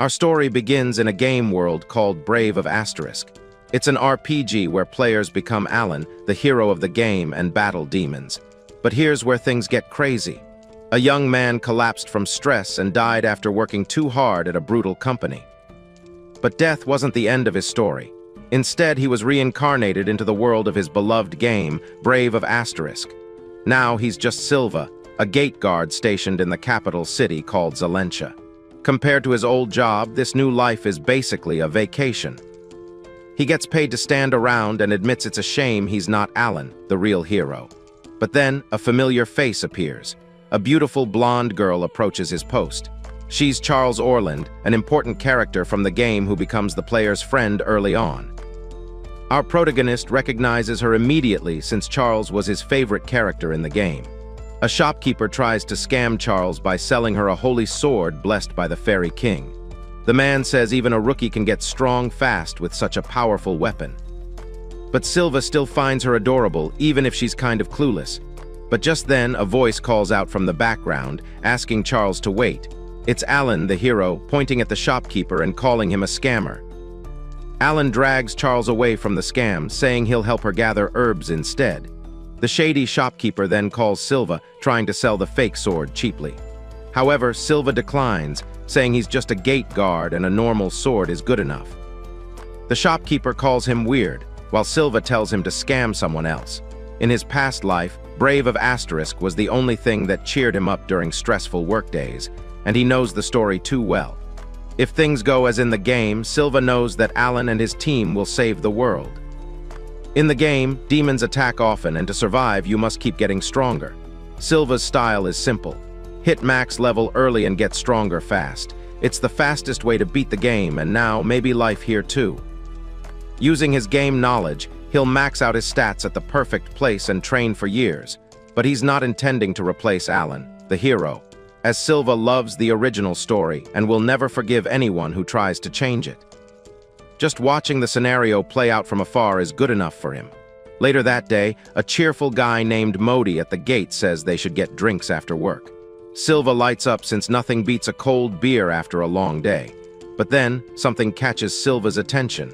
Our story begins in a game world called Brave of Asterisk. It's an RPG where players become Alan, the hero of the game, and battle demons. But here's where things get crazy. A young man collapsed from stress and died after working too hard at a brutal company. But death wasn't the end of his story. Instead, he was reincarnated into the world of his beloved game, Brave of Asterisk. Now he's just Silva, a gate guard stationed in the capital city called Zalencia. Compared to his old job, this new life is basically a vacation. He gets paid to stand around and admits it's a shame he's not Alan, the real hero. But then, a familiar face appears. A beautiful blonde girl approaches his post. She's Charles Orland, an important character from the game who becomes the player's friend early on. Our protagonist recognizes her immediately since Charles was his favorite character in the game. A shopkeeper tries to scam Charles by selling her a holy sword blessed by the Fairy King. The man says even a rookie can get strong fast with such a powerful weapon. But Silva still finds her adorable, even if she's kind of clueless. But just then, a voice calls out from the background, asking Charles to wait. It's Alan, the hero, pointing at the shopkeeper and calling him a scammer. Alan drags Charles away from the scam, saying he'll help her gather herbs instead. The shady shopkeeper then calls Silva, trying to sell the fake sword cheaply. However, Silva declines, saying he's just a gate guard and a normal sword is good enough. The shopkeeper calls him weird, while Silva tells him to scam someone else. In his past life, Brave of Asterisk was the only thing that cheered him up during stressful workdays, and he knows the story too well. If things go as in the game, Silva knows that Alan and his team will save the world. In the game, demons attack often, and to survive, you must keep getting stronger. Silva's style is simple. Hit max level early and get stronger fast. It's the fastest way to beat the game, and now maybe life here too. Using his game knowledge, he'll max out his stats at the perfect place and train for years. But he's not intending to replace Alan, the hero, as Silva loves the original story and will never forgive anyone who tries to change it. Just watching the scenario play out from afar is good enough for him. Later that day, a cheerful guy named Modi at the gate says they should get drinks after work. Silva lights up since nothing beats a cold beer after a long day. But then, something catches Silva's attention.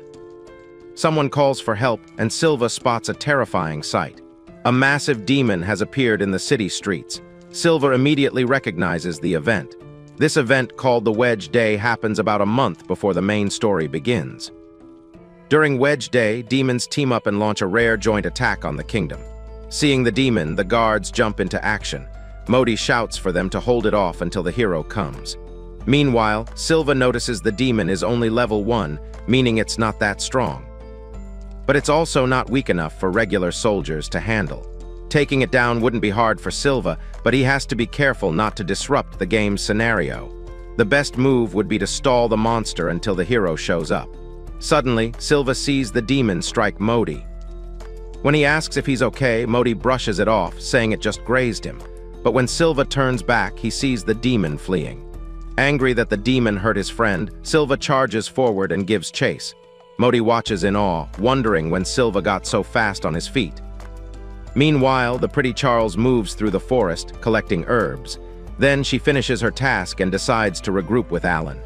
Someone calls for help, and Silva spots a terrifying sight. A massive demon has appeared in the city streets. Silva immediately recognizes the event. This event, called the Wedge Day, happens about a month before the main story begins. During Wedge Day, demons team up and launch a rare joint attack on the kingdom. Seeing the demon, the guards jump into action. Modi shouts for them to hold it off until the hero comes. Meanwhile, Silva notices the demon is only level 1, meaning it's not that strong. But it's also not weak enough for regular soldiers to handle. Taking it down wouldn't be hard for Silva, but he has to be careful not to disrupt the game's scenario. The best move would be to stall the monster until the hero shows up. Suddenly, Silva sees the demon strike Modi. When he asks if he's okay, Modi brushes it off, saying it just grazed him. But when Silva turns back, he sees the demon fleeing. Angry that the demon hurt his friend, Silva charges forward and gives chase. Modi watches in awe, wondering when Silva got so fast on his feet. Meanwhile, the pretty Charles moves through the forest, collecting herbs. Then she finishes her task and decides to regroup with Alan.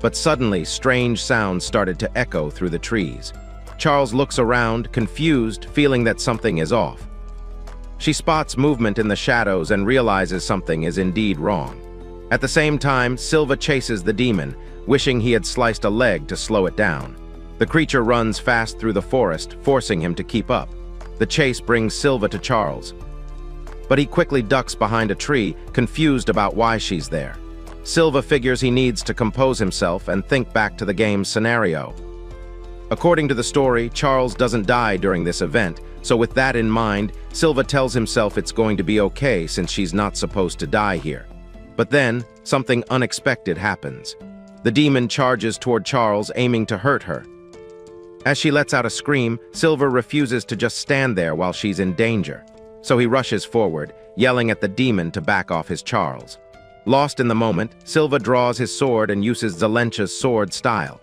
But suddenly, strange sounds started to echo through the trees. Charles looks around, confused, feeling that something is off. She spots movement in the shadows and realizes something is indeed wrong. At the same time, Silva chases the demon, wishing he had sliced a leg to slow it down. The creature runs fast through the forest, forcing him to keep up. The chase brings Silva to Charles. But he quickly ducks behind a tree, confused about why she's there. Silva figures he needs to compose himself and think back to the game's scenario. According to the story, Charles doesn't die during this event, so with that in mind, Silva tells himself it's going to be okay since she's not supposed to die here. But then, something unexpected happens. The demon charges toward Charles, aiming to hurt her. As she lets out a scream, Silva refuses to just stand there while she's in danger. So he rushes forward, yelling at the demon to back off his Charles. Lost in the moment, Silva draws his sword and uses Zalencia's sword style.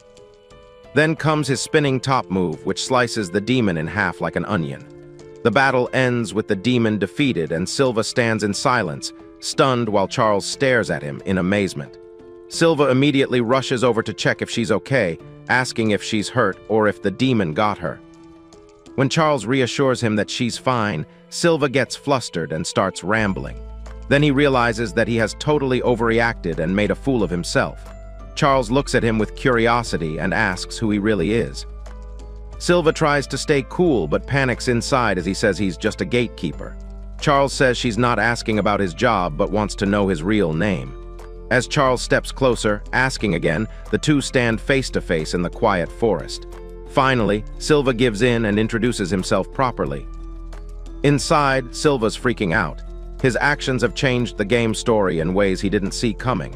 Then comes his spinning top move, which slices the demon in half like an onion. The battle ends with the demon defeated and Silva stands in silence, stunned while Charles stares at him in amazement. Silva immediately rushes over to check if she's okay, asking if she's hurt or if the demon got her. When Charles reassures him that she's fine, Silva gets flustered and starts rambling. Then he realizes that he has totally overreacted and made a fool of himself. Charles looks at him with curiosity and asks who he really is. Silva tries to stay cool but panics inside as he says he's just a gatekeeper. Charles says she's not asking about his job but wants to know his real name. As Charles steps closer, asking again, the two stand face to face in the quiet forest. Finally, Silva gives in and introduces himself properly. Inside, Silva's freaking out. His actions have changed the game's story in ways he didn't see coming.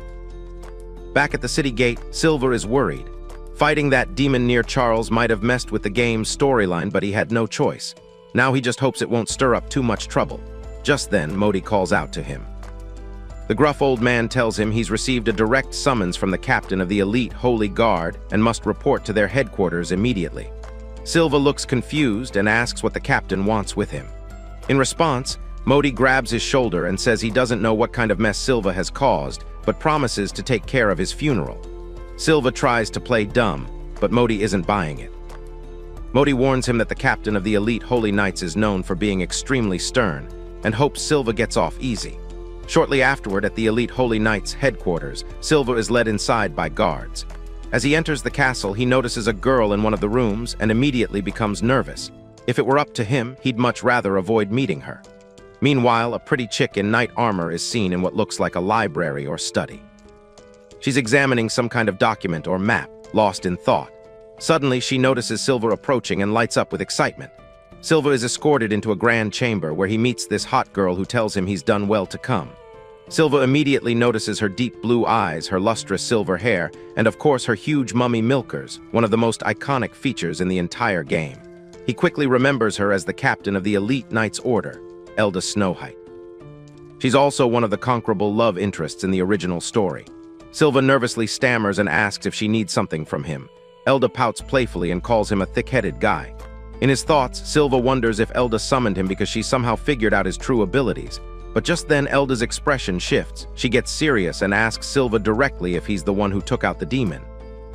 Back at the city gate, Silva is worried. Fighting that demon near Charles might have messed with the game's storyline, but he had no choice. Now he just hopes it won't stir up too much trouble. Just then, Modi calls out to him. The gruff old man tells him he's received a direct summons from the captain of the elite Holy Guard and must report to their headquarters immediately. Silva looks confused and asks what the captain wants with him. In response, Modi grabs his shoulder and says he doesn't know what kind of mess Silva has caused, but promises to take care of his funeral. Silva tries to play dumb, but Modi isn't buying it. Modi warns him that the captain of the elite Holy Knights is known for being extremely stern, and hopes Silva gets off easy. Shortly afterward, at the elite Holy Knights headquarters, Silva is led inside by guards. As he enters the castle, he notices a girl in one of the rooms and immediately becomes nervous. If it were up to him, he'd much rather avoid meeting her. Meanwhile, a pretty chick in knight armor is seen in what looks like a library or study. She's examining some kind of document or map, lost in thought. Suddenly, she notices Silva approaching and lights up with excitement. Silva is escorted into a grand chamber where he meets this hot girl who tells him he's done well to come. Silva immediately notices her deep blue eyes, her lustrous silver hair, and of course her huge mummy milkers, one of the most iconic features in the entire game. He quickly remembers her as the captain of the elite Knights Order, Elda Snowhite. She's also one of the conquerable love interests in the original story. Silva nervously stammers and asks if she needs something from him. Elda pouts playfully and calls him a thick-headed guy. In his thoughts, Silva wonders if Elda summoned him because she somehow figured out his true abilities. But just then Elda's expression shifts. She gets serious and asks Silva directly if he's the one who took out the demon.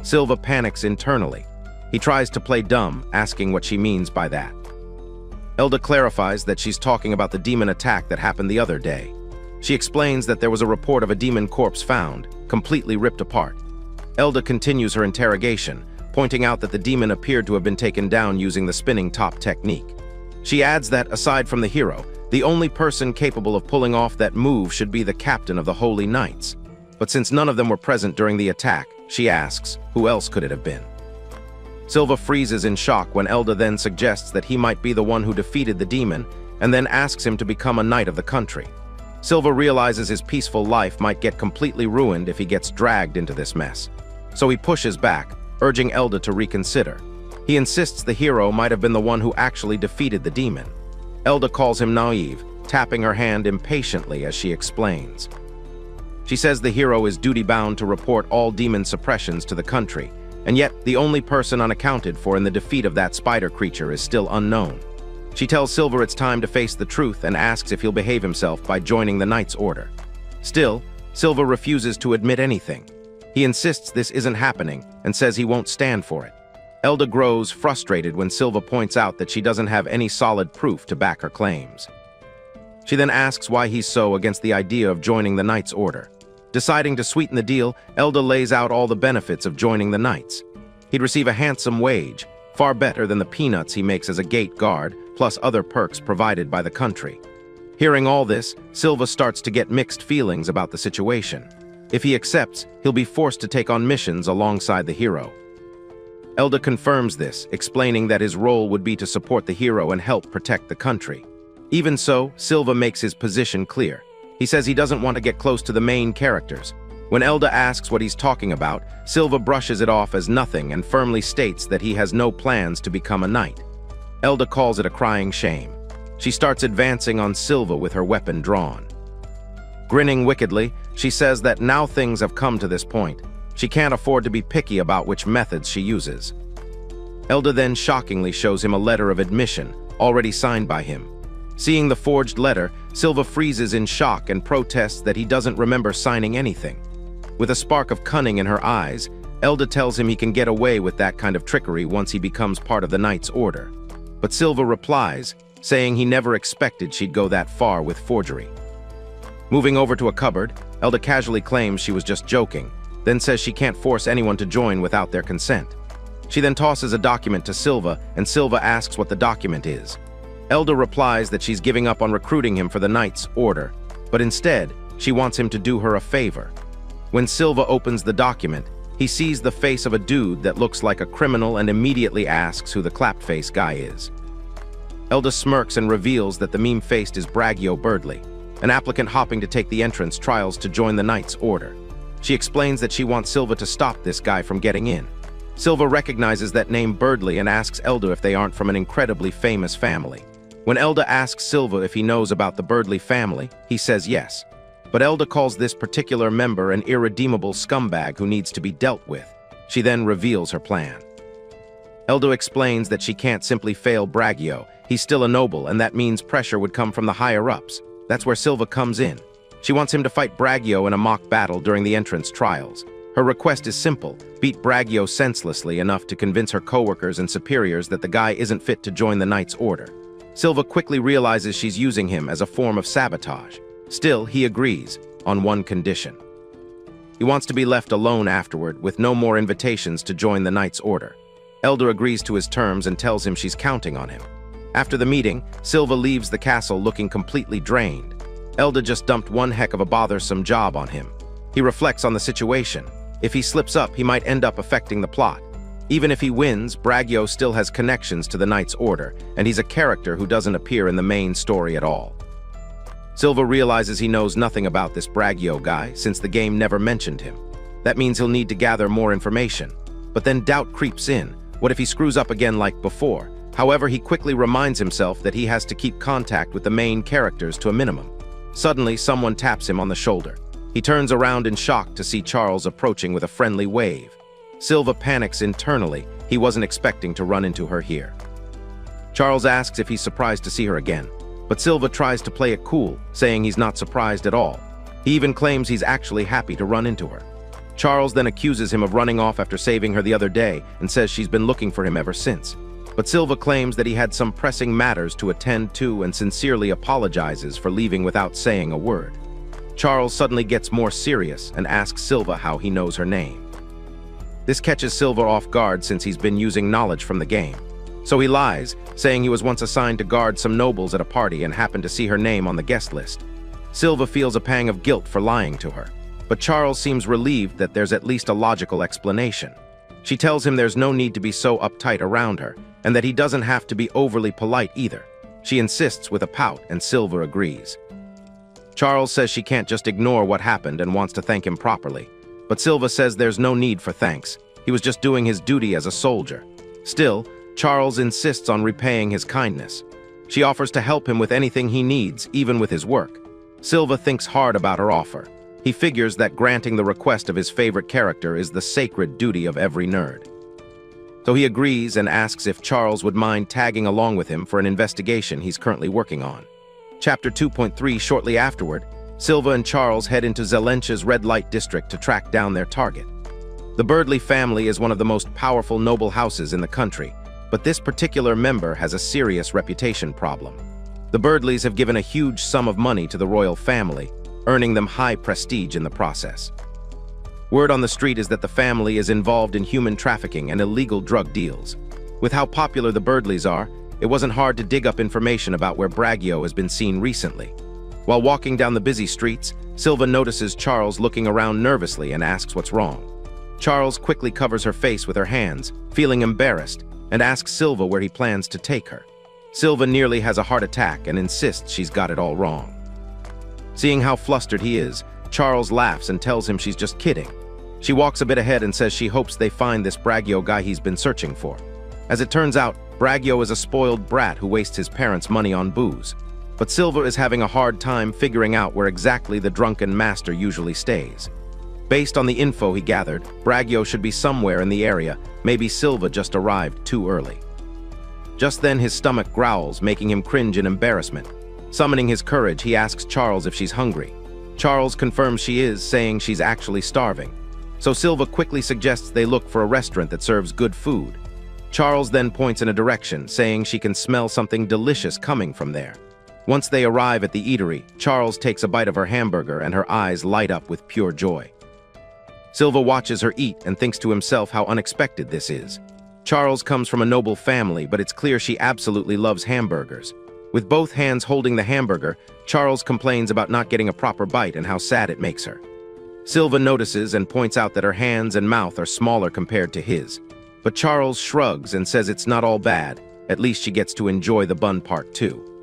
Silva panics internally. He tries to play dumb, asking what she means by that. Elda clarifies that she's talking about the demon attack that happened the other day. She explains that there was a report of a demon corpse found, completely ripped apart. Elda continues her interrogation, pointing out that the demon appeared to have been taken down using the spinning top technique. She adds that, aside from the hero, the only person capable of pulling off that move should be the captain of the Holy Knights. But since none of them were present during the attack, she asks, who else could it have been? Silva freezes in shock when Elda then suggests that he might be the one who defeated the demon, and then asks him to become a knight of the country. Silva realizes his peaceful life might get completely ruined if he gets dragged into this mess. So he pushes back, urging Elda to reconsider. He insists the hero might have been the one who actually defeated the demon. Elda calls him naive, tapping her hand impatiently as she explains. She says the hero is duty-bound to report all demon suppressions to the country, and yet the only person unaccounted for in the defeat of that spider creature is still unknown. She tells Silva it's time to face the truth and asks if he'll behave himself by joining the Knight's Order. Still, Silva refuses to admit anything. He insists this isn't happening and says he won't stand for it. Elda grows frustrated when Silva points out that she doesn't have any solid proof to back her claims. She then asks why he's so against the idea of joining the Knight's Order. Deciding to sweeten the deal, Elda lays out all the benefits of joining the Knights. He'd receive a handsome wage, far better than the peanuts he makes as a gate guard, plus other perks provided by the country. Hearing all this, Silva starts to get mixed feelings about the situation. If he accepts, he'll be forced to take on missions alongside the hero. Elda confirms this, explaining that his role would be to support the hero and help protect the country. Even so, Silva makes his position clear. He says he doesn't want to get close to the main characters. When Elda asks what he's talking about, Silva brushes it off as nothing and firmly states that he has no plans to become a knight. Elda calls it a crying shame. She starts advancing on Silva with her weapon drawn. Grinning wickedly, she says that now things have come to this point, she can't afford to be picky about which methods she uses. Elda then shockingly shows him a letter of admission, already signed by him. Seeing the forged letter, Silva freezes in shock and protests that he doesn't remember signing anything. With a spark of cunning in her eyes, Elda tells him he can get away with that kind of trickery once he becomes part of the Knight's Order. But Silva replies, saying he never expected she'd go that far with forgery. Moving over to a cupboard, Elda casually claims she was just joking, then says she can't force anyone to join without their consent. She then tosses a document to Silva, and Silva asks what the document is. Elda replies that she's giving up on recruiting him for the Knight's Order, but instead, she wants him to do her a favor. When Silva opens the document, he sees the face of a dude that looks like a criminal and immediately asks who the clap-face guy is. Elda smirks and reveals that the meme-faced is Bragio Birdley, an applicant hopping to take the entrance trials to join the Knight's Order. She explains that she wants Silva to stop this guy from getting in. Silva recognizes that name Birdley and asks Elda if they aren't from an incredibly famous family. When Elda asks Silva if he knows about the Birdley family, he says yes. But Elda calls this particular member an irredeemable scumbag who needs to be dealt with. She then reveals her plan. Elda explains that she can't simply fail Bragio. He's still a noble, and that means pressure would come from the higher-ups. That's where Silva comes in. She wants him to fight Bragio in a mock battle during the entrance trials. Her request is simple: beat Bragio senselessly enough to convince her coworkers and superiors that the guy isn't fit to join the Knight's Order. Silva quickly realizes she's using him as a form of sabotage. Still, he agrees, on one condition. He wants to be left alone afterward, with no more invitations to join the Knight's Order. Elda agrees to his terms and tells him she's counting on him. After the meeting, Silva leaves the castle looking completely drained. Elda just dumped one heck of a bothersome job on him. He reflects on the situation. If he slips up, he might end up affecting the plot. Even if he wins, Bragio still has connections to the Knight's Order, and he's a character who doesn't appear in the main story at all. Silva realizes he knows nothing about this Bragio guy, since the game never mentioned him. That means he'll need to gather more information. But then doubt creeps in. What if he screws up again like before? However, he quickly reminds himself that he has to keep contact with the main characters to a minimum. Suddenly, someone taps him on the shoulder. He turns around in shock to see Charles approaching with a friendly wave. Silva panics internally. He wasn't expecting to run into her here. Charles asks if he's surprised to see her again, but Silva tries to play it cool, saying he's not surprised at all. He even claims he's actually happy to run into her. Charles then accuses him of running off after saving her the other day and says she's been looking for him ever since. But Silva claims that he had some pressing matters to attend to and sincerely apologizes for leaving without saying a word. Charles suddenly gets more serious and asks Silva how he knows her name. This catches Silva off guard since he's been using knowledge from the game. So he lies, saying he was once assigned to guard some nobles at a party and happened to see her name on the guest list. Silva feels a pang of guilt for lying to her, but Charles seems relieved that there's at least a logical explanation. She tells him there's no need to be so uptight around her, and that he doesn't have to be overly polite either. She insists with a pout, and Silva agrees. Charles says she can't just ignore what happened and wants to thank him properly, but Silva says there's no need for thanks. He was just doing his duty as a soldier. Still, Charles insists on repaying his kindness. She offers to help him with anything he needs, even with his work. Silva thinks hard about her offer. He figures that granting the request of his favorite character is the sacred duty of every nerd. So he agrees and asks if Charles would mind tagging along with him for an investigation he's currently working on. Chapter 2.3 Shortly afterward, Silva and Charles head into Zelencha's red light district to track down their target. The Birdley family is one of the most powerful noble houses in the country, but this particular member has a serious reputation problem. The Birdleys have given a huge sum of money to the royal family, earning them high prestige in the process. Word on the street is that the family is involved in human trafficking and illegal drug deals. With how popular the Birdleys are, it wasn't hard to dig up information about where Bragio has been seen recently. While walking down the busy streets, Silva notices Charles looking around nervously and asks what's wrong. Charles quickly covers her face with her hands, feeling embarrassed, and asks Silva where he plans to take her. Silva nearly has a heart attack and insists she's got it all wrong. Seeing how flustered he is, Charles laughs and tells him she's just kidding. She walks a bit ahead and says she hopes they find this Bragio guy he's been searching for. As it turns out, Bragio is a spoiled brat who wastes his parents' money on booze. But Silva is having a hard time figuring out where exactly the drunken master usually stays. Based on the info he gathered, Bragio should be somewhere in the area. Maybe Silva just arrived too early. Just then his stomach growls, making him cringe in embarrassment. Summoning his courage, he asks Charles if she's hungry. Charles confirms she is, saying she's actually starving. So Silva quickly suggests they look for a restaurant that serves good food. Charles then points in a direction, saying she can smell something delicious coming from there. Once they arrive at the eatery, Charles takes a bite of her hamburger and her eyes light up with pure joy. Silva watches her eat and thinks to himself how unexpected this is. Charles comes from a noble family, but it's clear she absolutely loves hamburgers. With both hands holding the hamburger, Charles complains about not getting a proper bite and how sad it makes her. Silva notices and points out that her hands and mouth are smaller compared to his. But Charles shrugs and says it's not all bad, at least she gets to enjoy the bun part too.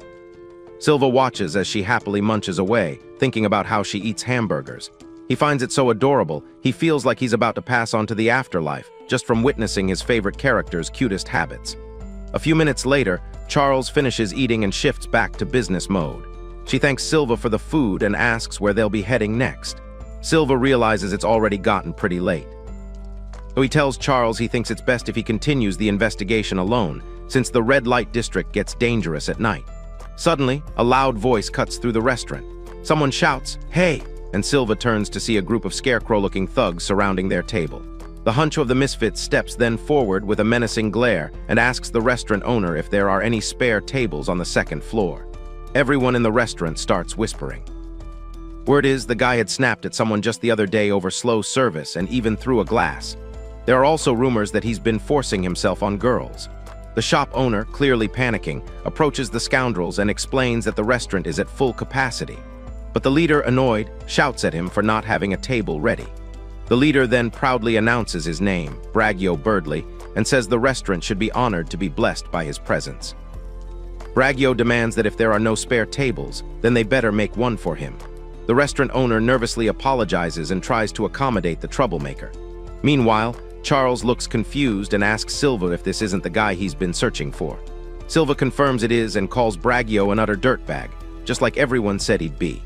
Silva watches as she happily munches away, thinking about how she eats hamburgers. He finds it so adorable, he feels like he's about to pass on to the afterlife, just from witnessing his favorite character's cutest habits. A few minutes later, Charles finishes eating and shifts back to business mode. She thanks Silva for the food and asks where they'll be heading next. Silva realizes it's already gotten pretty late. So he tells Charles he thinks it's best if he continues the investigation alone, since the red light district gets dangerous at night. Suddenly, a loud voice cuts through the restaurant. Someone shouts, "Hey!" and Silva turns to see a group of scarecrow-looking thugs surrounding their table. The hunch of the misfits steps then forward with a menacing glare and asks the restaurant owner if there are any spare tables on the second floor. Everyone in the restaurant starts whispering. Word is the guy had snapped at someone just the other day over slow service and even threw a glass. There are also rumors that he's been forcing himself on girls. The shop owner, clearly panicking, approaches the scoundrels and explains that the restaurant is at full capacity. But the leader, annoyed, shouts at him for not having a table ready. The leader then proudly announces his name, Braggio Birdley, and says the restaurant should be honored to be blessed by his presence. Braggio demands that if there are no spare tables, then they better make one for him. The restaurant owner nervously apologizes and tries to accommodate the troublemaker. Meanwhile, Charles looks confused and asks Silva if this isn't the guy he's been searching for. Silva confirms it is and calls Braggio an utter dirtbag, just like everyone said he'd be.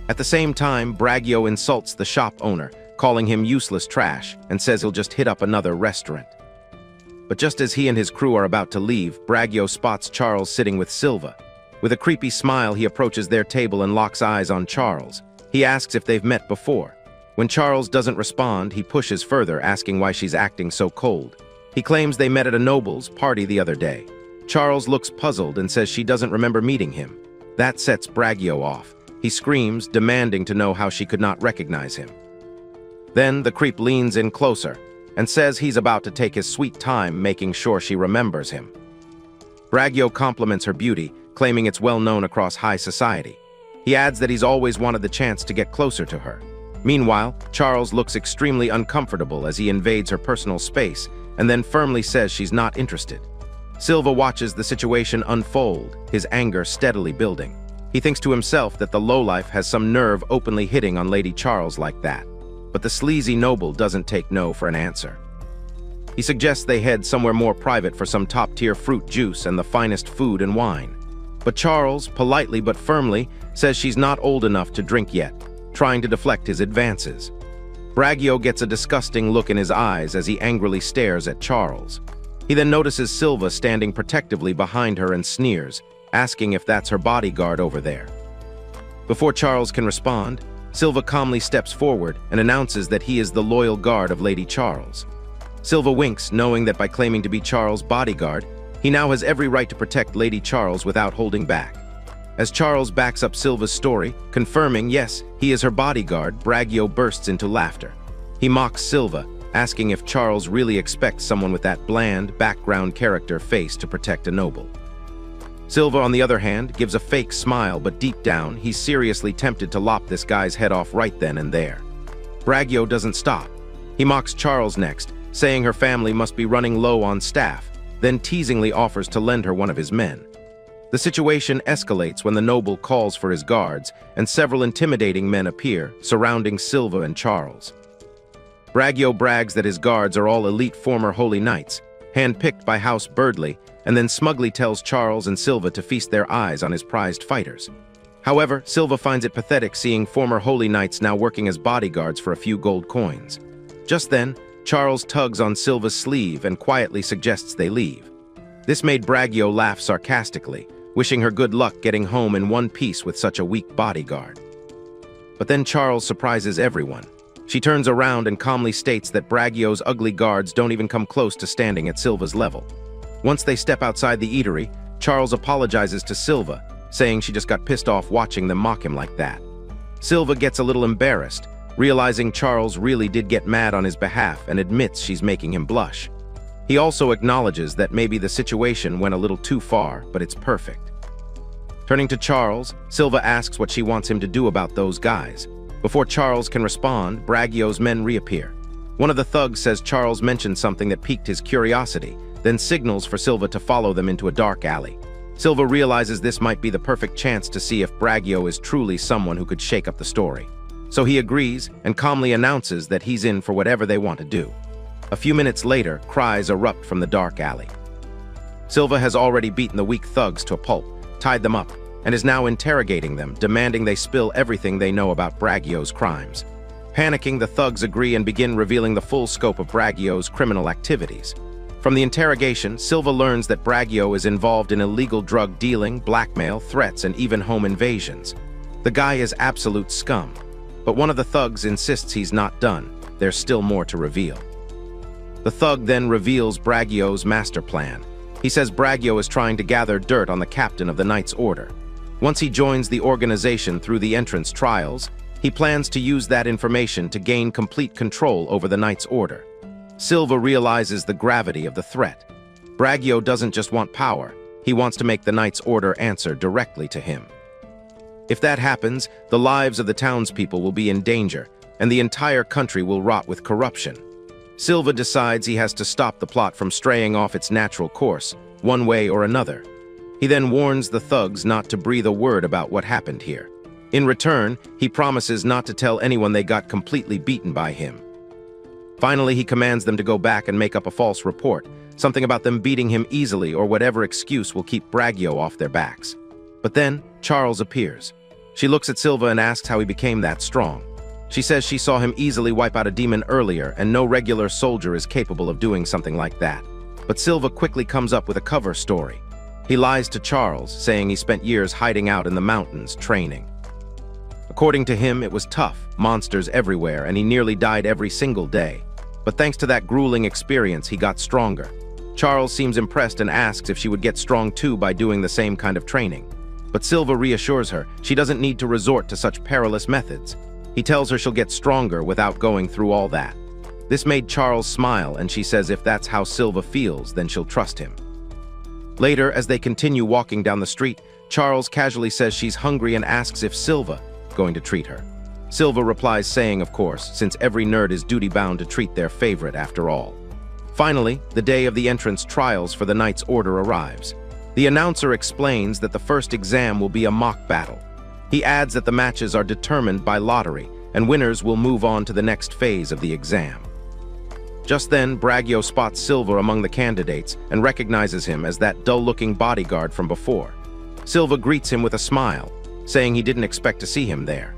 At the same time, Braggio insults the shop owner, calling him useless trash, and says he'll just hit up another restaurant. But just as he and his crew are about to leave, Braggio spots Charles sitting with Silva. With a creepy smile, he approaches their table and locks eyes on Charles. He asks if they've met before. When Charles doesn't respond, he pushes further, asking why she's acting so cold. He claims they met at a noble's party the other day. Charles looks puzzled and says she doesn't remember meeting him. That sets Braggio off. He screams, demanding to know how she could not recognize him. Then the creep leans in closer and says he's about to take his sweet time making sure she remembers him. Braggio compliments her beauty, claiming it's well known across high society. He adds that he's always wanted the chance to get closer to her. Meanwhile, Charles looks extremely uncomfortable as he invades her personal space and then firmly says she's not interested. Silva watches the situation unfold, his anger steadily building. He thinks to himself that the lowlife has some nerve openly hitting on Lady Charles like that. But the sleazy noble doesn't take no for an answer. He suggests they head somewhere more private for some top-tier fruit juice and the finest food and wine. But Charles, politely but firmly, says she's not old enough to drink yet, trying to deflect his advances. Braggio gets a disgusting look in his eyes as he angrily stares at Charles. He then notices Silva standing protectively behind her and sneers, asking if that's her bodyguard over there. Before Charles can respond, Silva calmly steps forward and announces that he is the loyal guard of Lady Charles. Silva winks, knowing that by claiming to be Charles' bodyguard, he now has every right to protect Lady Charles without holding back. As Charles backs up Silva's story, confirming, yes, he is her bodyguard, Braggio bursts into laughter. He mocks Silva, asking if Charles really expects someone with that bland, background character face to protect a noble. Silva, on the other hand, gives a fake smile, but deep down, he's seriously tempted to lop this guy's head off right then and there. Braggio doesn't stop. He mocks Charles next, saying her family must be running low on staff, then teasingly offers to lend her one of his men. The situation escalates when the noble calls for his guards, and several intimidating men appear, surrounding Silva and Charles. Braggio brags that his guards are all elite former holy knights, handpicked by House Birdley, and then smugly tells Charles and Silva to feast their eyes on his prized fighters. However, Silva finds it pathetic seeing former holy knights now working as bodyguards for a few gold coins. Just then, Charles tugs on Silva's sleeve and quietly suggests they leave. This made Braggio laugh sarcastically, wishing her good luck getting home in one piece with such a weak bodyguard. But then Charles surprises everyone. She turns around and calmly states that Braggio's ugly guards don't even come close to standing at Silva's level. Once they step outside the eatery, Charles apologizes to Silva, saying she just got pissed off watching them mock him like that. Silva gets a little embarrassed, realizing Charles really did get mad on his behalf, and admits she's making him blush. He also acknowledges that maybe the situation went a little too far, but it's perfect. Turning to Charles, Silva asks what she wants him to do about those guys. Before Charles can respond, Braggio's men reappear. One of the thugs says Charles mentioned something that piqued his curiosity, then signals for Silva to follow them into a dark alley. Silva realizes this might be the perfect chance to see if Braggio is truly someone who could shake up the story. So he agrees and calmly announces that he's in for whatever they want to do. A few minutes later, cries erupt from the dark alley. Silva has already beaten the weak thugs to a pulp, tied them up, and is now interrogating them, demanding they spill everything they know about Braggio's crimes. Panicking, the thugs agree and begin revealing the full scope of Braggio's criminal activities. From the interrogation, Silva learns that Braggio is involved in illegal drug dealing, blackmail, threats, and even home invasions. The guy is absolute scum. But one of the thugs insists he's not done. There's still more to reveal. The thug then reveals Braggio's master plan. He says Braggio is trying to gather dirt on the captain of the Knight's Order. Once he joins the organization through the entrance trials, he plans to use that information to gain complete control over the Knight's Order. Silva realizes the gravity of the threat. Braggio doesn't just want power, he wants to make the Knight's Order answer directly to him. If that happens, the lives of the townspeople will be in danger, and the entire country will rot with corruption. Silva decides he has to stop the plot from straying off its natural course, one way or another. He then warns the thugs not to breathe a word about what happened here. In return, he promises not to tell anyone they got completely beaten by him. Finally, he commands them to go back and make up a false report, something about them beating him easily or whatever excuse will keep Braggio off their backs. But then, Charles appears. She looks at Silva and asks how he became that strong. She says she saw him easily wipe out a demon earlier, and no regular soldier is capable of doing something like that. But Silva quickly comes up with a cover story. He lies to Charles, saying he spent years hiding out in the mountains, training. According to him, it was tough, monsters everywhere, and he nearly died every single day. But thanks to that grueling experience, he got stronger. Charles seems impressed and asks if she would get strong too by doing the same kind of training. But Silva reassures her she doesn't need to resort to such perilous methods. He tells her she'll get stronger without going through all that. This made Charles smile, and she says if that's how Silva feels, then she'll trust him. Later, as they continue walking down the street, Charles casually says she's hungry and asks if Silva going to treat her. Silva replies saying, of course, since every nerd is duty-bound to treat their favorite after all. Finally, the day of the entrance trials for the Knight's Order arrives. The announcer explains that the first exam will be a mock battle. He adds that the matches are determined by lottery, and winners will move on to the next phase of the exam. Just then, Braggio spots Silva among the candidates and recognizes him as that dull-looking bodyguard from before. Silva greets him with a smile, saying he didn't expect to see him there.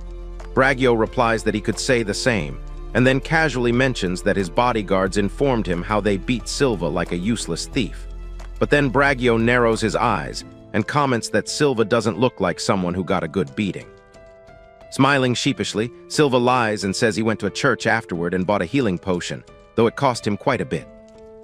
Braggio replies that he could say the same, and then casually mentions that his bodyguards informed him how they beat Silva like a useless thief. But then Braggio narrows his eyes and comments that Silva doesn't look like someone who got a good beating. Smiling sheepishly, Silva lies and says he went to a church afterward and bought a healing potion, though it cost him quite a bit.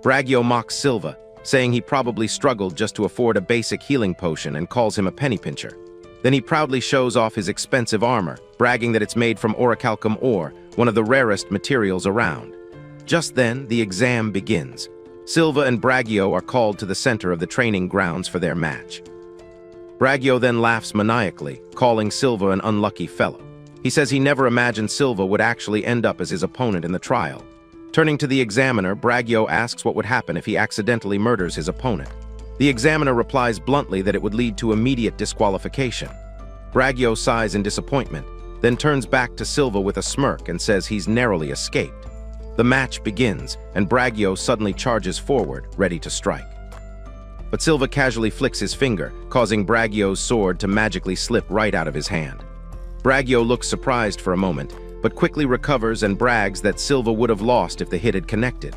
Braggio mocks Silva, saying he probably struggled just to afford a basic healing potion, and calls him a penny pincher. Then he proudly shows off his expensive armor, bragging that it's made from orichalcum ore, one of the rarest materials around. Just then, the exam begins. Silva and Braggio are called to the center of the training grounds for their match. Braggio then laughs maniacally, calling Silva an unlucky fellow. He says he never imagined Silva would actually end up as his opponent in the trial. Turning to the examiner, Braggio asks what would happen if he accidentally murders his opponent. The examiner replies bluntly that it would lead to immediate disqualification. Braggio sighs in disappointment, then turns back to Silva with a smirk and says he's narrowly escaped. The match begins, and Braggio suddenly charges forward, ready to strike. But Silva casually flicks his finger, causing Braggio's sword to magically slip right out of his hand. Braggio looks surprised for a moment, but quickly recovers and brags that Silva would have lost if the hit had connected.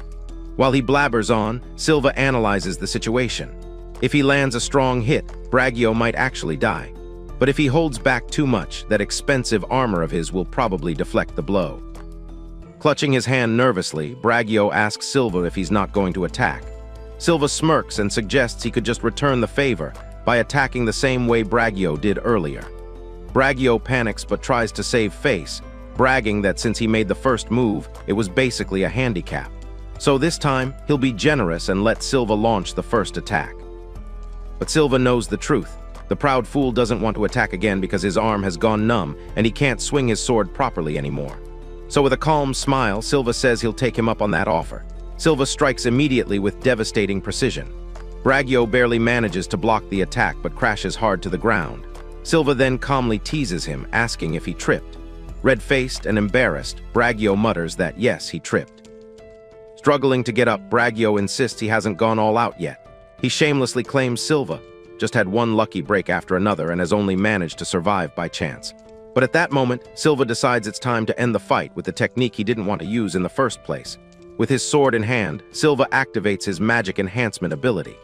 While he blabbers on, Silva analyzes the situation. If he lands a strong hit, Braggio might actually die. But if he holds back too much, that expensive armor of his will probably deflect the blow. Clutching his hand nervously, Bragio asks Silva if he's not going to attack. Silva smirks and suggests he could just return the favor by attacking the same way Bragio did earlier. Bragio panics but tries to save face, bragging that since he made the first move, it was basically a handicap. So this time, he'll be generous and let Silva launch the first attack. But Silva knows the truth. The proud fool doesn't want to attack again because his arm has gone numb and he can't swing his sword properly anymore. So with a calm smile, Silva says he'll take him up on that offer. Silva strikes immediately with devastating precision. Bragio barely manages to block the attack but crashes hard to the ground. Silva then calmly teases him, asking if he tripped. Red-faced and embarrassed, Bragio mutters that yes, he tripped. Struggling to get up, Bragio insists he hasn't gone all out yet. He shamelessly claims Silva just had one lucky break after another and has only managed to survive by chance. But at that moment, Silva decides it's time to end the fight with the technique he didn't want to use in the first place. With his sword in hand, Silva activates his magic enhancement ability.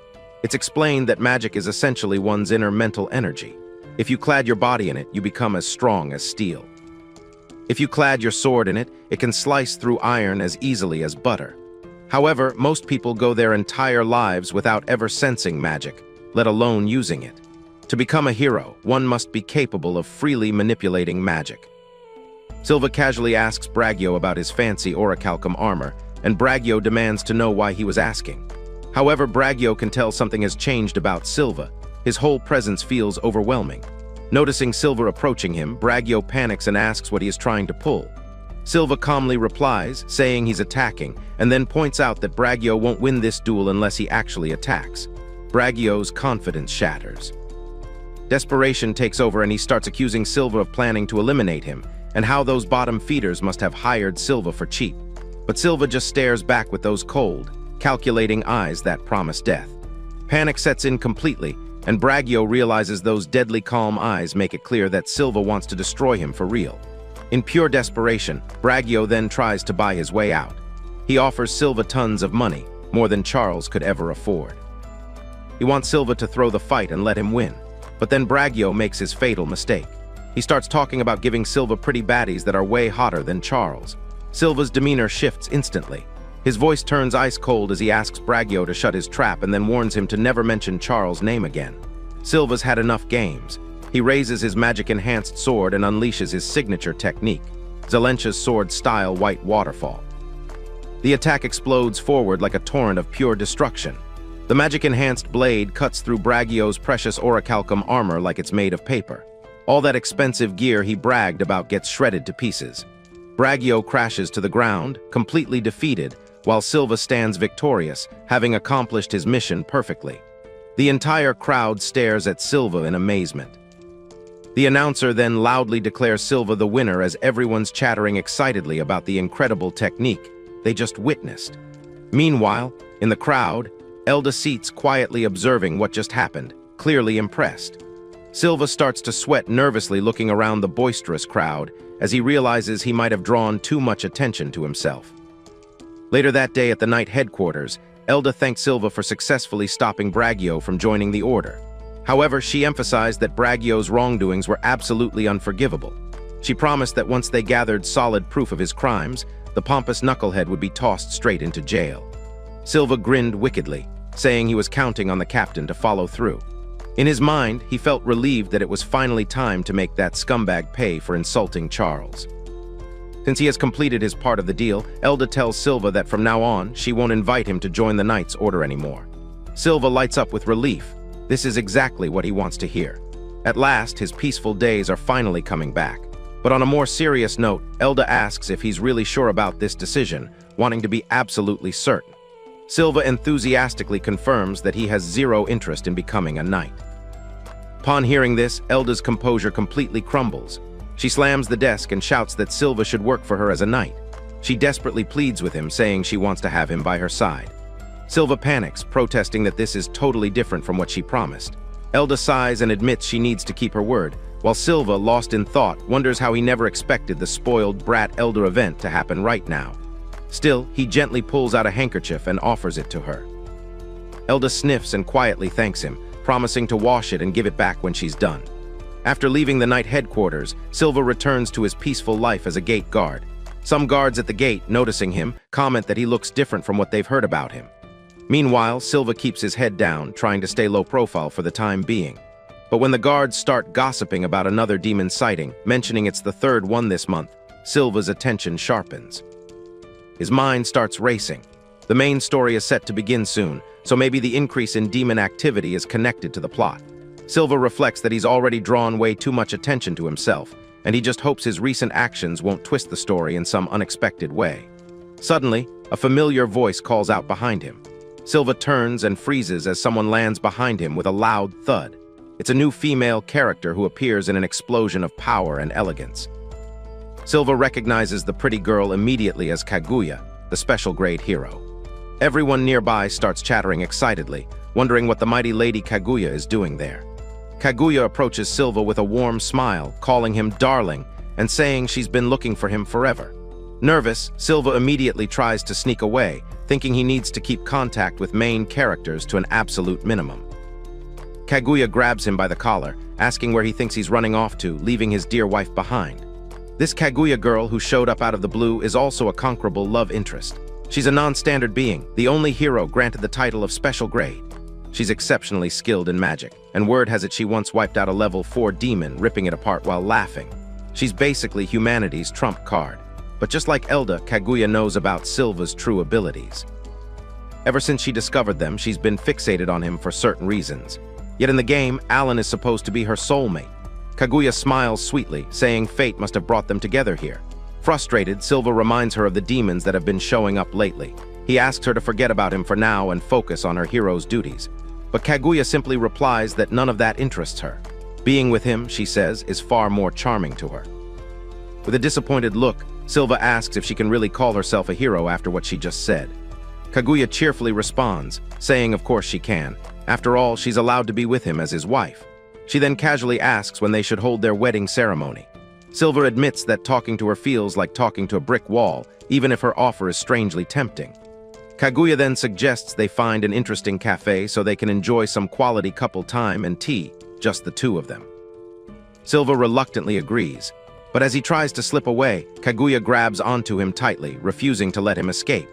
It's explained that magic is essentially one's inner mental energy. If you clad your body in it, you become as strong as steel. If you clad your sword in it, it can slice through iron as easily as butter. However, most people go their entire lives without ever sensing magic, let alone using it. To become a hero, one must be capable of freely manipulating magic. Silva casually asks Bragio about his fancy orichalcum armor, and Bragio demands to know why he was asking. However, Bragio can tell something has changed about Silva. His whole presence feels overwhelming. Noticing Silva approaching him, Bragio panics and asks what he is trying to pull. Silva calmly replies, saying he's attacking, and then points out that Bragio won't win this duel unless he actually attacks. Bragio's confidence shatters. Desperation takes over and he starts accusing Silva of planning to eliminate him, and how those bottom feeders must have hired Silva for cheap. But Silva just stares back with those cold, calculating eyes that promise death. Panic sets in completely, and Bragio realizes those deadly calm eyes make it clear that Silva wants to destroy him for real. In pure desperation, Bragio then tries to buy his way out. He offers Silva tons of money, more than Charles could ever afford. He wants Silva to throw the fight and let him win. But then Bragio makes his fatal mistake. He starts talking about giving Silva pretty baddies that are way hotter than Charles. Silva's demeanor shifts instantly. His voice turns ice cold as he asks Bragio to shut his trap and then warns him to never mention Charles' name again. Silva's had enough games. He raises his magic-enhanced sword and unleashes his signature technique, Zelencha's sword-style white waterfall. The attack explodes forward like a torrent of pure destruction. The magic-enhanced blade cuts through Bragio's precious orichalcum armor like it's made of paper. All that expensive gear he bragged about gets shredded to pieces. Bragio crashes to the ground, completely defeated, while Silva stands victorious, having accomplished his mission perfectly. The entire crowd stares at Silva in amazement. The announcer then loudly declares Silva the winner as everyone's chattering excitedly about the incredible technique they just witnessed. Meanwhile, in the crowd, Elda sits quietly observing what just happened, clearly impressed. Silva starts to sweat nervously looking around the boisterous crowd as he realizes he might have drawn too much attention to himself. Later that day at the night headquarters, Elda thanked Silva for successfully stopping Bragio from joining the order. However, she emphasized that Bragio's wrongdoings were absolutely unforgivable. She promised that once they gathered solid proof of his crimes, the pompous knucklehead would be tossed straight into jail. Silva grinned wickedly, saying he was counting on the captain to follow through. In his mind, he felt relieved that it was finally time to make that scumbag pay for insulting Charles. Since he has completed his part of the deal, Elda tells Silva that from now on, she won't invite him to join the Knight's Order anymore. Silva lights up with relief. This is exactly what he wants to hear. At last, his peaceful days are finally coming back. But on a more serious note, Elda asks if he's really sure about this decision, wanting to be absolutely certain. Silva enthusiastically confirms that he has zero interest in becoming a knight. Upon hearing this, Elda's composure completely crumbles. She slams the desk and shouts that Silva should work for her as a knight. She desperately pleads with him, saying she wants to have him by her side. Silva panics, protesting that this is totally different from what she promised. Elda sighs and admits she needs to keep her word, while Silva, lost in thought, wonders how he never expected the spoiled brat Elder event to happen right now. Still, he gently pulls out a handkerchief and offers it to her. Elda sniffs and quietly thanks him, promising to wash it and give it back when she's done. After leaving the knight headquarters, Silva returns to his peaceful life as a gate guard. Some guards at the gate, noticing him, comment that he looks different from what they've heard about him. Meanwhile, Silva keeps his head down, trying to stay low profile for the time being. But when the guards start gossiping about another demon sighting, mentioning it's the third one this month, Silva's attention sharpens. His mind starts racing. The main story is set to begin soon, so maybe the increase in demon activity is connected to the plot. Silva reflects that he's already drawn way too much attention to himself, and he just hopes his recent actions won't twist the story in some unexpected way. Suddenly, a familiar voice calls out behind him. Silva turns and freezes as someone lands behind him with a loud thud. It's a new female character who appears in an explosion of power and elegance. Silva recognizes the pretty girl immediately as Kaguya, the special grade hero. Everyone nearby starts chattering excitedly, wondering what the mighty Lady Kaguya is doing there. Kaguya approaches Silva with a warm smile, calling him darling and saying she's been looking for him forever. Nervous, Silva immediately tries to sneak away, thinking he needs to keep contact with main characters to an absolute minimum. Kaguya grabs him by the collar, asking where he thinks he's running off to, leaving his dear wife behind. This Kaguya girl who showed up out of the blue is also a conquerable love interest. She's a non-standard being, the only hero granted the title of special grade. She's exceptionally skilled in magic, and word has it she once wiped out a level 4 demon, ripping it apart while laughing. She's basically humanity's trump card. But just like Elda, Kaguya knows about Silva's true abilities. Ever since she discovered them, she's been fixated on him for certain reasons. Yet in the game, Alan is supposed to be her soulmate. Kaguya smiles sweetly, saying fate must have brought them together here. Frustrated, Silva reminds her of the demons that have been showing up lately. He asks her to forget about him for now and focus on her hero's duties. But Kaguya simply replies that none of that interests her. Being with him, she says, is far more charming to her. With a disappointed look, Silva asks if she can really call herself a hero after what she just said. Kaguya cheerfully responds, saying of course she can. After all, she's allowed to be with him as his wife. She then casually asks when they should hold their wedding ceremony. Silva admits that talking to her feels like talking to a brick wall, even if her offer is strangely tempting. Kaguya then suggests they find an interesting cafe so they can enjoy some quality couple time and tea, just the two of them. Silva reluctantly agrees, but as he tries to slip away, Kaguya grabs onto him tightly, refusing to let him escape.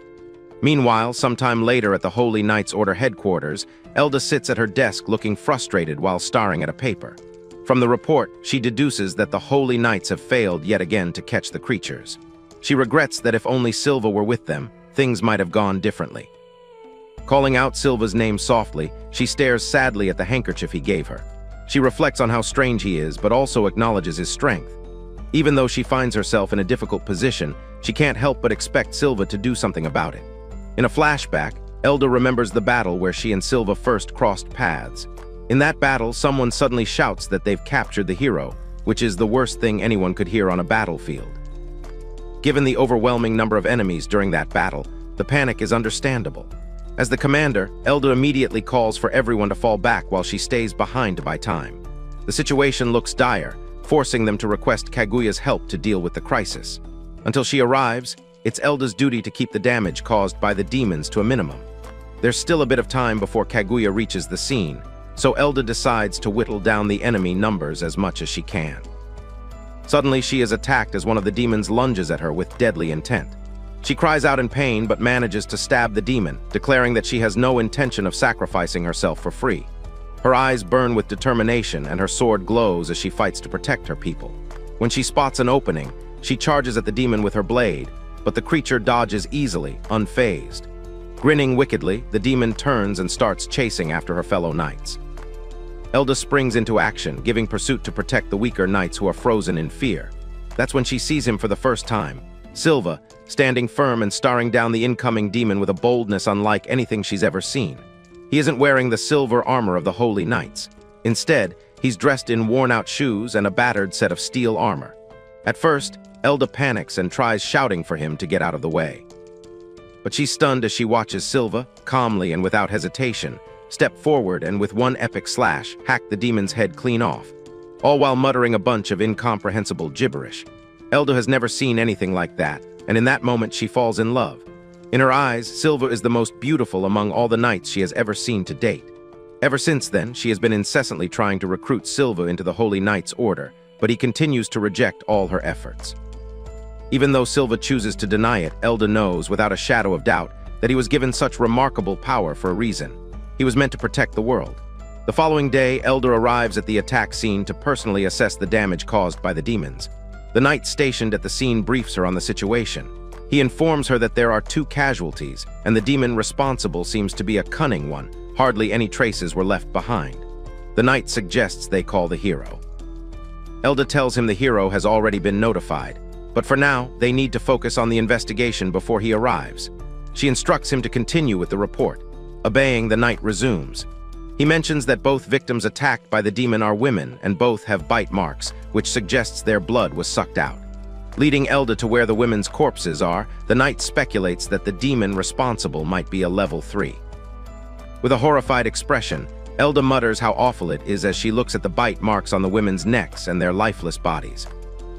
Meanwhile, sometime later at the Holy Knights Order headquarters, Elda sits at her desk looking frustrated while staring at a paper. From the report, she deduces that the Holy Knights have failed yet again to catch the creatures. She regrets that if only Silva were with them, things might have gone differently. Calling out Silva's name softly, she stares sadly at the handkerchief he gave her. She reflects on how strange he is, but also acknowledges his strength. Even though she finds herself in a difficult position, she can't help but expect Silva to do something about it. In a flashback, Elda remembers the battle where she and Silva first crossed paths. In that battle, someone suddenly shouts that they've captured the hero, which is the worst thing anyone could hear on a battlefield. Given the overwhelming number of enemies during that battle, the panic is understandable. As the commander, Elda immediately calls for everyone to fall back while she stays behind to buy time. The situation looks dire, forcing them to request Kaguya's help to deal with the crisis. Until she arrives, it's Elda's duty to keep the damage caused by the demons to a minimum. There's still a bit of time before Kaguya reaches the scene, so Elda decides to whittle down the enemy numbers as much as she can. Suddenly, she is attacked as one of the demons lunges at her with deadly intent. She cries out in pain but manages to stab the demon, declaring that she has no intention of sacrificing herself for free. Her eyes burn with determination and her sword glows as she fights to protect her people. When she spots an opening, she charges at the demon with her blade, but the creature dodges easily, unfazed. Grinning wickedly, the demon turns and starts chasing after her fellow knights. Elda springs into action, giving pursuit to protect the weaker knights who are frozen in fear. That's when she sees him for the first time, Silva, standing firm and staring down the incoming demon with a boldness unlike anything she's ever seen. He isn't wearing the silver armor of the Holy Knights. Instead, he's dressed in worn-out shoes and a battered set of steel armor. At first, Elda panics and tries shouting for him to get out of the way. But she's stunned as she watches Silva, calmly and without hesitation, step forward and with one epic slash, hack the demon's head clean off, all while muttering a bunch of incomprehensible gibberish. Elda has never seen anything like that, and in that moment she falls in love. In her eyes, Silva is the most beautiful among all the knights she has ever seen to date. Ever since then, she has been incessantly trying to recruit Silva into the Holy Knight's order, but he continues to reject all her efforts. Even though Silva chooses to deny it, Elda knows, without a shadow of doubt, that he was given such remarkable power for a reason. He was meant to protect the world. The following day, Elda arrives at the attack scene to personally assess the damage caused by the demons. The knight stationed at the scene briefs her on the situation. He informs her that there are 2 casualties, and the demon responsible seems to be a cunning one. Hardly any traces were left behind. The knight suggests they call the hero. Elda tells him the hero has already been notified, but for now, they need to focus on the investigation before he arrives. She instructs him to continue with the report. Obeying, the knight resumes. He mentions that both victims attacked by the demon are women, and both have bite marks, which suggests their blood was sucked out. Leading Elda to where the women's corpses are, the knight speculates that the demon responsible might be a level 3. With a horrified expression, Elda mutters how awful it is as she looks at the bite marks on the women's necks and their lifeless bodies.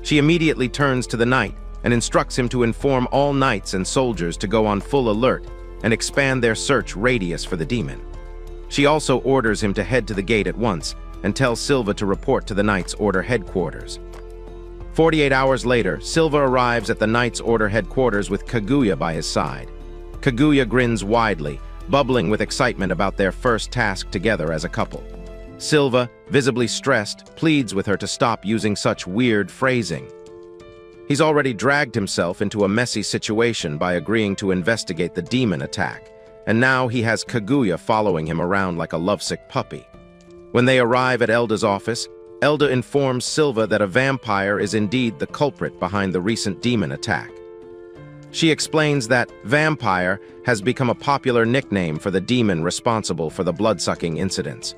She immediately turns to the knight and instructs him to inform all knights and soldiers to go on full alert and expand their search radius for the demon. She also orders him to head to the gate at once and tells Silva to report to the Knights' Order headquarters. 48 hours later, Silva arrives at the Knights' Order headquarters with Kaguya by his side. Kaguya grins widely, bubbling with excitement about their first task together as a couple. Silva, visibly stressed, pleads with her to stop using such weird phrasing. He's already dragged himself into a messy situation by agreeing to investigate the demon attack, and now he has Kaguya following him around like a lovesick puppy. When they arrive at Elda's office, Elda informs Silva that a vampire is indeed the culprit behind the recent demon attack. She explains that vampire has become a popular nickname for the demon responsible for the blood-sucking incidents.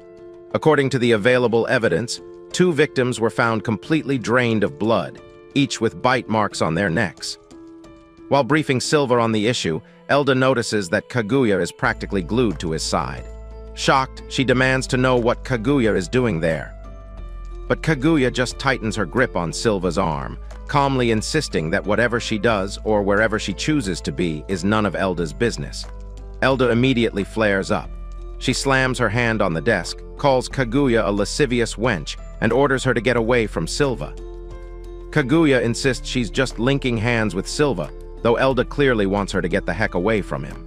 According to the available evidence, 2 victims were found completely drained of blood, each with bite marks on their necks. While briefing Silva on the issue, Elda notices that Kaguya is practically glued to his side. Shocked, she demands to know what Kaguya is doing there. But Kaguya just tightens her grip on Silva's arm, calmly insisting that whatever she does or wherever she chooses to be is none of Elda's business. Elda immediately flares up. She slams her hand on the desk, calls Kaguya a lascivious wench, and orders her to get away from Silva. Kaguya insists she's just linking hands with Silva, though Elda clearly wants her to get the heck away from him.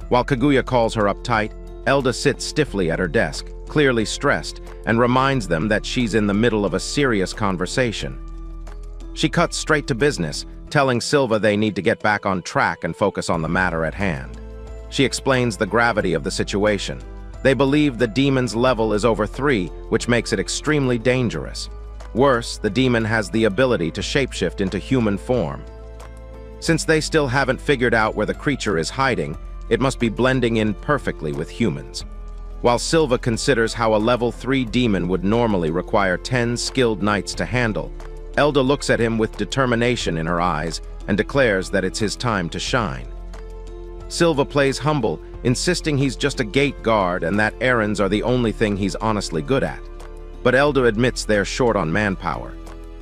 While Kaguya calls her uptight, Elda sits stiffly at her desk, clearly stressed, and reminds them that she's in the middle of a serious conversation. She cuts straight to business, telling Silva they need to get back on track and focus on the matter at hand. She explains the gravity of the situation. They believe the demon's level is over 3, which makes it extremely dangerous. Worse, the demon has the ability to shapeshift into human form. Since they still haven't figured out where the creature is hiding, it must be blending in perfectly with humans. While Silva considers how a level 3 demon would normally require 10 skilled knights to handle, Elda looks at him with determination in her eyes and declares that it's his time to shine. Silva plays humble, insisting he's just a gate guard and that errands are the only thing he's honestly good at. But Elda admits they're short on manpower.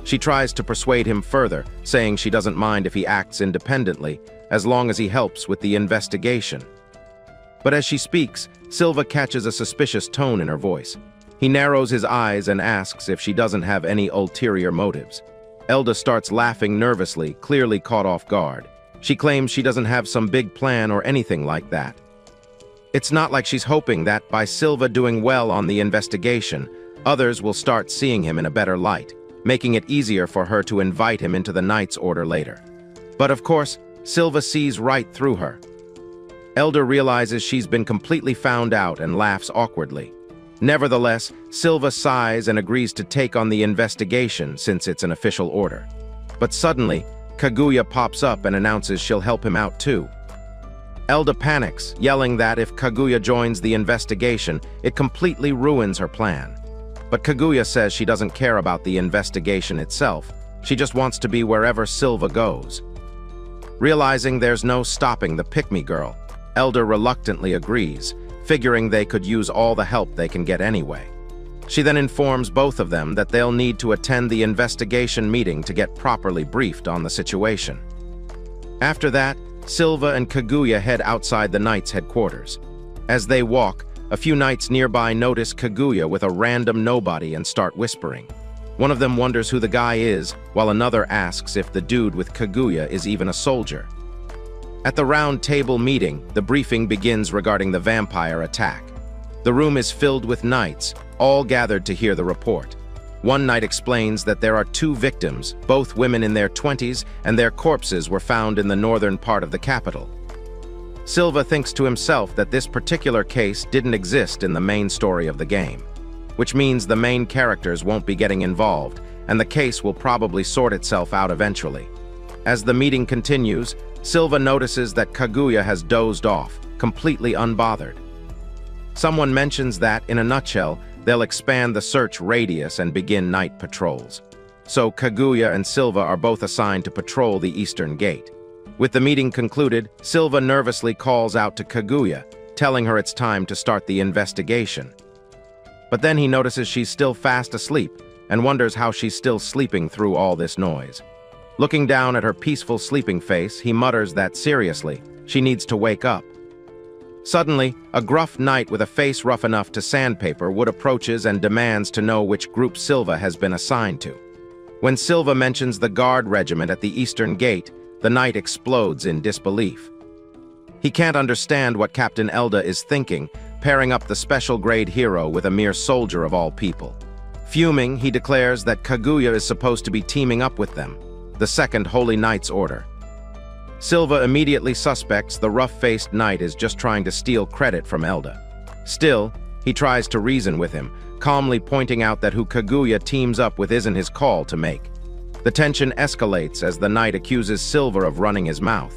She tries to persuade him further, saying she doesn't mind if he acts independently, as long as he helps with the investigation. But as she speaks, Silva catches a suspicious tone in her voice. He narrows his eyes and asks if she doesn't have any ulterior motives. Elda starts laughing nervously, clearly caught off guard. She claims she doesn't have some big plan or anything like that. It's not like she's hoping that by Silva doing well on the investigation, others will start seeing him in a better light, making it easier for her to invite him into the Knights' Order later. But of course, Silva sees right through her. Elda realizes she's been completely found out and laughs awkwardly. Nevertheless, Silva sighs and agrees to take on the investigation since it's an official order. But suddenly, Kaguya pops up and announces she'll help him out too. Elda panics, yelling that if Kaguya joins the investigation, it completely ruins her plan. But Kaguya says she doesn't care about the investigation itself. She just wants to be wherever Silva goes. Realizing there's no stopping the pick-me girl, Elda reluctantly agrees, figuring they could use all the help they can get anyway. She then informs both of them that they'll need to attend the investigation meeting to get properly briefed on the situation. After that, Silva and Kaguya head outside the Knights' headquarters. As they walk, a few knights nearby notice Kaguya with a random nobody and start whispering. One of them wonders who the guy is, while another asks if the dude with Kaguya is even a soldier. At the round table meeting, the briefing begins regarding the vampire attack. The room is filled with knights, all gathered to hear the report. One knight explains that there are 2 victims, both women in their 20s, and their corpses were found in the northern part of the capital. Silva thinks to himself that this particular case didn't exist in the main story of the game, which means the main characters won't be getting involved, and the case will probably sort itself out eventually. As the meeting continues, Silva notices that Kaguya has dozed off, completely unbothered. Someone mentions that, in a nutshell, they'll expand the search radius and begin night patrols. So Kaguya and Silva are both assigned to patrol the eastern gate. With the meeting concluded, Silva nervously calls out to Kaguya, telling her it's time to start the investigation. But then he notices she's still fast asleep and wonders how she's still sleeping through all this noise. Looking down at her peaceful sleeping face, he mutters that, seriously, she needs to wake up. Suddenly, a gruff knight with a face rough enough to sandpaper wood approaches and demands to know which group Silva has been assigned to. When Silva mentions the guard regiment at the eastern gate, the knight explodes in disbelief. He can't understand what Captain Elda is thinking, pairing up the special grade hero with a mere soldier of all people. Fuming, he declares that Kaguya is supposed to be teaming up with them, the Second Holy Knight's order. Silva immediately suspects the rough-faced knight is just trying to steal credit from Elda. Still, he tries to reason with him, calmly pointing out that who Kaguya teams up with isn't his call to make. The tension escalates as the knight accuses Silva of running his mouth.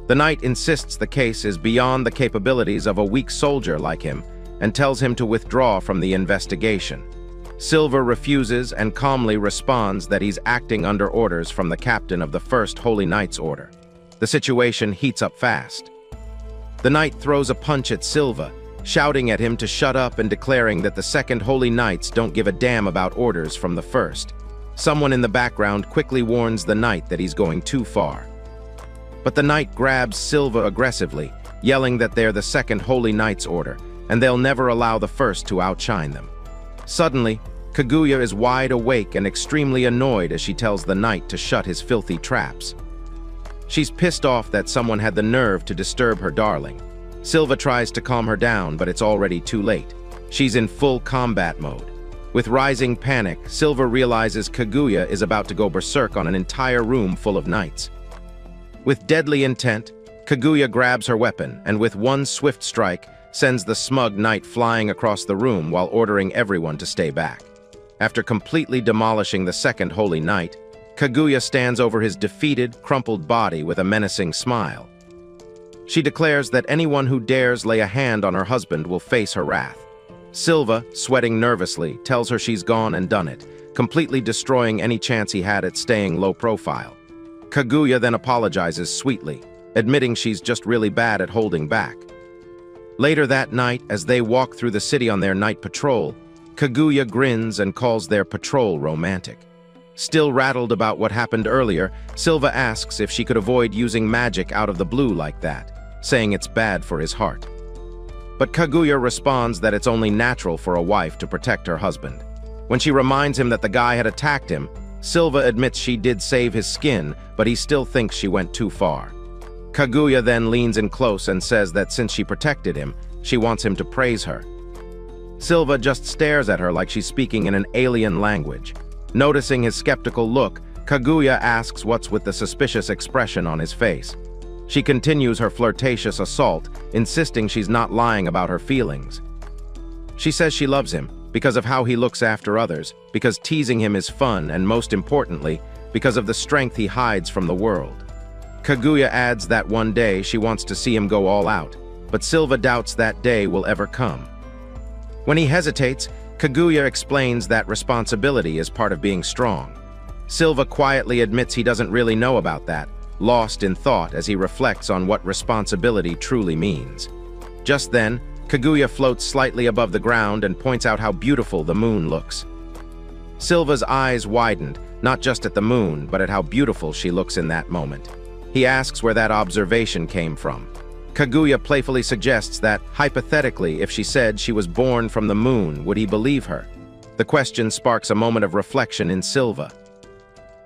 The knight insists the case is beyond the capabilities of a weak soldier like him and tells him to withdraw from the investigation. Silva refuses and calmly responds that he's acting under orders from the captain of the First Holy Knight's order. The situation heats up fast. The knight throws a punch at Silva, shouting at him to shut up and declaring that the Second Holy Knights don't give a damn about orders from the First. Someone in the background quickly warns the knight that he's going too far. But the knight grabs Silva aggressively, yelling that they're the Second Holy Knight's order, and they'll never allow the First to outshine them. Suddenly, Kaguya is wide awake and extremely annoyed as she tells the knight to shut his filthy traps. She's pissed off that someone had the nerve to disturb her darling. Silva tries to calm her down, but it's already too late. She's in full combat mode. With rising panic, Silva realizes Kaguya is about to go berserk on an entire room full of knights. With deadly intent, Kaguya grabs her weapon and with one swift strike, sends the smug knight flying across the room while ordering everyone to stay back. After completely demolishing the Second Holy Knight, Kaguya stands over his defeated, crumpled body with a menacing smile. She declares that anyone who dares lay a hand on her husband will face her wrath. Silva, sweating nervously, tells her she's gone and done it, completely destroying any chance he had at staying low profile. Kaguya then apologizes sweetly, admitting she's just really bad at holding back. Later that night, as they walk through the city on their night patrol, Kaguya grins and calls their patrol romantic. Still rattled about what happened earlier, Silva asks if she could avoid using magic out of the blue like that, saying it's bad for his heart. But Kaguya responds that it's only natural for a wife to protect her husband. When she reminds him that the guy had attacked him, Silva admits she did save his skin, but he still thinks she went too far. Kaguya then leans in close and says that since she protected him, she wants him to praise her. Silva just stares at her like she's speaking in an alien language. Noticing his skeptical look, Kaguya asks what's with the suspicious expression on his face. She continues her flirtatious assault, insisting she's not lying about her feelings. She says she loves him because of how he looks after others, because teasing him is fun, and most importantly, because of the strength he hides from the world. Kaguya adds that one day she wants to see him go all out, but Silva doubts that day will ever come. When he hesitates, Kaguya explains that responsibility is part of being strong. Silva quietly admits he doesn't really know about that, lost in thought as he reflects on what responsibility truly means. Just then, Kaguya floats slightly above the ground and points out how beautiful the moon looks. Silva's eyes widened, not just at the moon, but at how beautiful she looks in that moment. He asks where that observation came from. Kaguya playfully suggests that, hypothetically, if she said she was born from the moon, would he believe her? The question sparks a moment of reflection in Silva.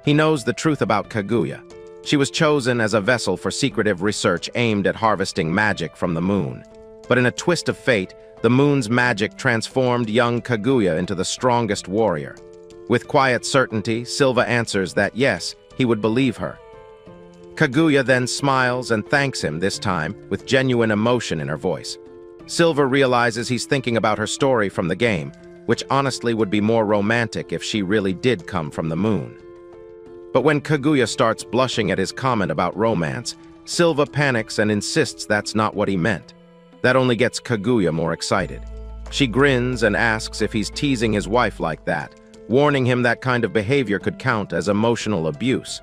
He knows the truth about Kaguya. She was chosen as a vessel for secretive research aimed at harvesting magic from the moon. But in a twist of fate, the moon's magic transformed young Kaguya into the strongest warrior. With quiet certainty, Silva answers that yes, he would believe her. Kaguya then smiles and thanks him, this time with genuine emotion in her voice. Silva realizes he's thinking about her story from the game, which honestly would be more romantic if she really did come from the moon. But when Kaguya starts blushing at his comment about romance, Silva panics and insists that's not what he meant. That only gets Kaguya more excited. She grins and asks if he's teasing his wife like that, warning him that kind of behavior could count as emotional abuse.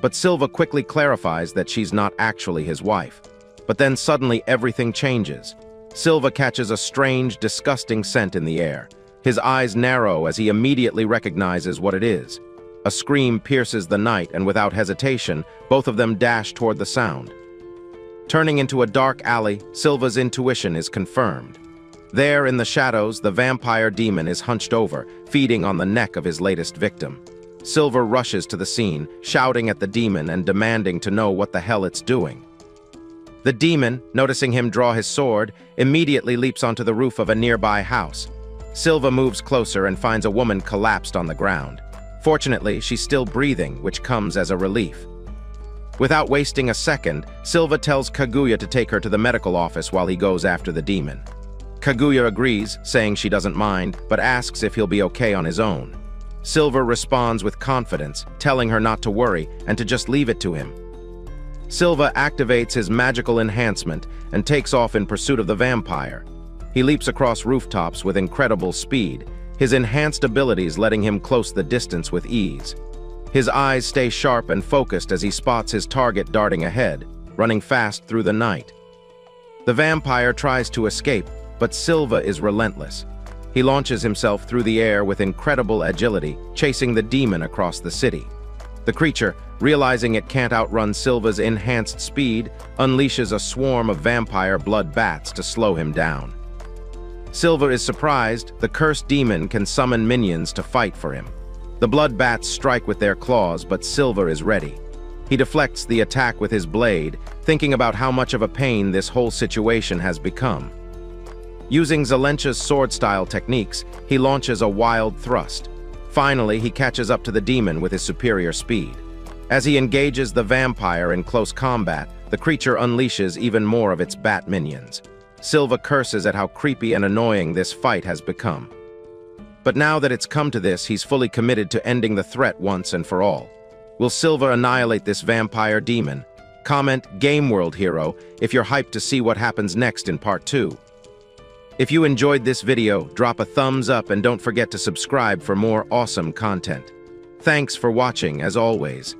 But Silva quickly clarifies that she's not actually his wife. But then suddenly everything changes. Silva catches a strange, disgusting scent in the air. His eyes narrow as he immediately recognizes what it is. A scream pierces the night, and without hesitation, both of them dash toward the sound. Turning into a dark alley, Silva's intuition is confirmed. There, in the shadows, the vampire demon is hunched over, feeding on the neck of his latest victim. Silva rushes to the scene, shouting at the demon and demanding to know what the hell it's doing. The demon, noticing him draw his sword, immediately leaps onto the roof of a nearby house. Silva moves closer and finds a woman collapsed on the ground. Fortunately, she's still breathing, which comes as a relief. Without wasting a second, Silva tells Kaguya to take her to the medical office while he goes after the demon. Kaguya agrees, saying she doesn't mind, but asks if he'll be okay on his own. Silva responds with confidence, telling her not to worry and to just leave it to him. Silva activates his magical enhancement and takes off in pursuit of the vampire. He leaps across rooftops with incredible speed, his enhanced abilities letting him close the distance with ease. His eyes stay sharp and focused as he spots his target darting ahead, running fast through the night. The vampire tries to escape, but Silva is relentless. He launches himself through the air with incredible agility, chasing the demon across the city. The creature, realizing it can't outrun Silva's enhanced speed, unleashes a swarm of vampire blood bats to slow him down. Silva is surprised the cursed demon can summon minions to fight for him. The blood bats strike with their claws, but Silva is ready. He deflects the attack with his blade, thinking about how much of a pain this whole situation has become. Using Zelencha's sword-style techniques, he launches a wild thrust. Finally, he catches up to the demon with his superior speed. As he engages the vampire in close combat, the creature unleashes even more of its bat minions. Silva curses at how creepy and annoying this fight has become. But now that it's come to this, he's fully committed to ending the threat once and for all. Will Silva annihilate this vampire demon? Comment Game World Hero if you're hyped to see what happens next in Part 2. If you enjoyed this video, drop a thumbs up and don't forget to subscribe for more awesome content. Thanks for watching, as always.